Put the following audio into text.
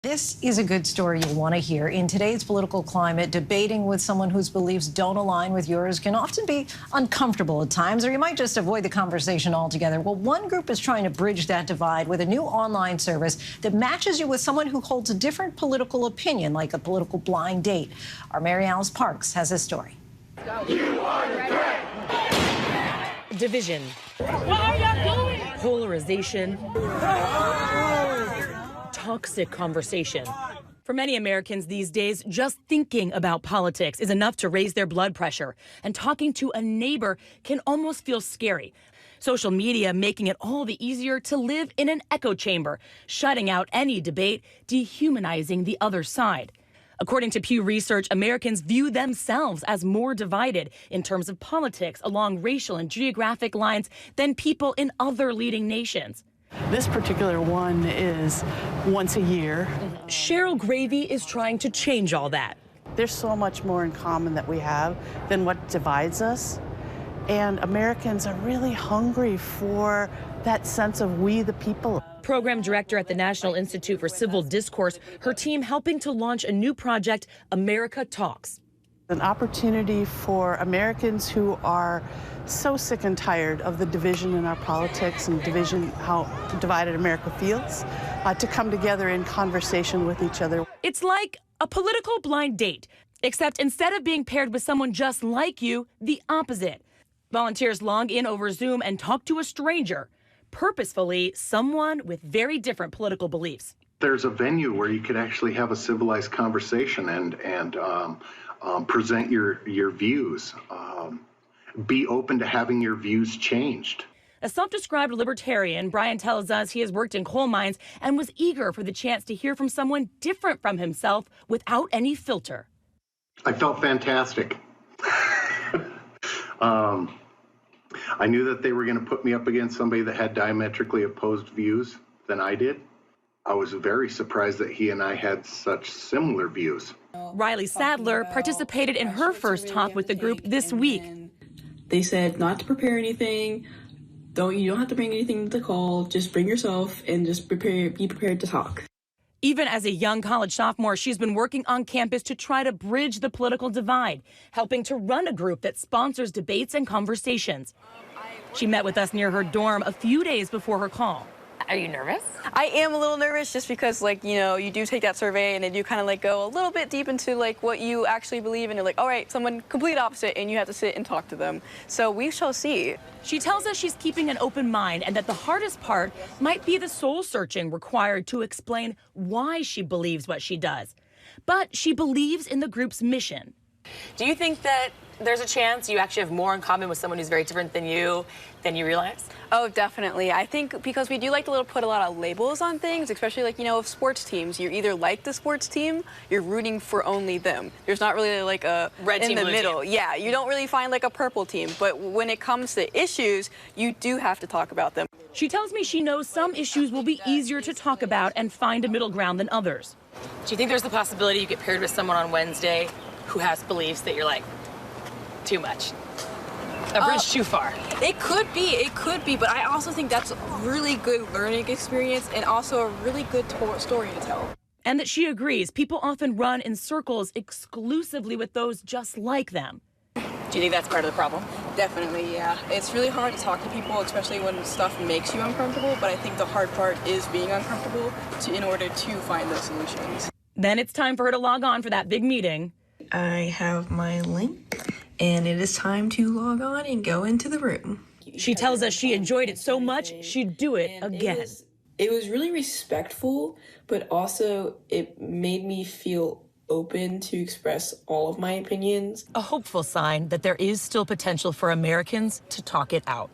This is a good story you'll want to hear. In today's political climate, debating with someone whose beliefs don't align with yours can often be uncomfortable at times, or you might just avoid the conversation altogether. Well, one group is trying to bridge that divide with a new online service that matches you with someone who holds a different political opinion, like a political blind date. Our Mary Alice Parks has this story. You are the threat. Division. What are y'all doing? Polarization. Toxic conversation. For many Americans these days, just thinking about politics is enough to raise their blood pressure, and talking to a neighbor can almost feel scary. Social media making it all the easier to live in an echo chamber, shutting out any debate, dehumanizing the other side. According to Pew Research, Americans view themselves as more divided in terms of politics along racial and geographic lines than people in other leading nations. This particular one is once a year. Cheryl Graeve is trying to change all that. There's so much more in common that we have than what divides us. And Americans are really hungry for that sense of we the people. Program director at the National Institute for Civil Discourse, her team helping to launch a new project, America Talks. An opportunity for Americans who are so sick and tired of the division in our politics and division, how divided America feels, to come together in conversation with each other. It's like a political blind date, except instead of being paired with someone just like you, the opposite. Volunteers log in over Zoom and talk to a stranger, purposefully someone with very different political beliefs. There's a venue where you could actually have a civilized conversation and present your views. Be open to having your views changed. A self-described libertarian, Brian tells us he has worked in coal mines and was eager for the chance to hear from someone different from himself without any filter. I felt fantastic. I knew that they were going to put me up against somebody that had diametrically opposed views than I did. I was very surprised that he and I had such similar views. Riley Sadler participated in her first talk with the group this week. They said not to prepare anything. You don't have to bring anything to the call. Just bring yourself and just be prepared to talk. Even as a young college sophomore, she's been working on campus to try to bridge the political divide, helping to run a group that sponsors debates and conversations. She met with us near her dorm a few days before her call. Are you nervous? I am a little nervous just because, you do take that survey and then you kind of go a little bit deep into what you actually believe, and you're like, all right, someone complete opposite, and you have to sit and talk to them. So we shall see. She tells us she's keeping an open mind and that the hardest part might be the soul searching required to explain why she believes what she does. But she believes in the group's mission. Do you think that there's a chance you actually have more in common with someone who's very different than you realize? Oh, definitely. I think because we do like to put a lot of labels on things, especially with sports teams. You're either like the sports team, you're rooting for only them. There's not really a red in team, the blue middle. team. Yeah, you don't really find a purple team. But when it comes to issues, you do have to talk about them. She tells me she knows some issues will be easier to talk about and find a middle ground than others. Do you think there's the possibility you get paired with someone on Wednesday who has beliefs that you're like, too much? A bridge too far. It could be, but I also think that's a really good learning experience and also a really good story to tell. And that she agrees people often run in circles exclusively with those just like them. Do you think that's part of the problem? Definitely, yeah. It's really hard to talk to people, especially when stuff makes you uncomfortable, but I think the hard part is being uncomfortable in order to find those solutions. Then it's time for her to log on for that big meeting. I have my link, and it is time to log on and go into the room. She tells us she enjoyed it so much, she'd do it again. It was really respectful, but also it made me feel open to express all of my opinions. A hopeful sign that there is still potential for Americans to talk it out.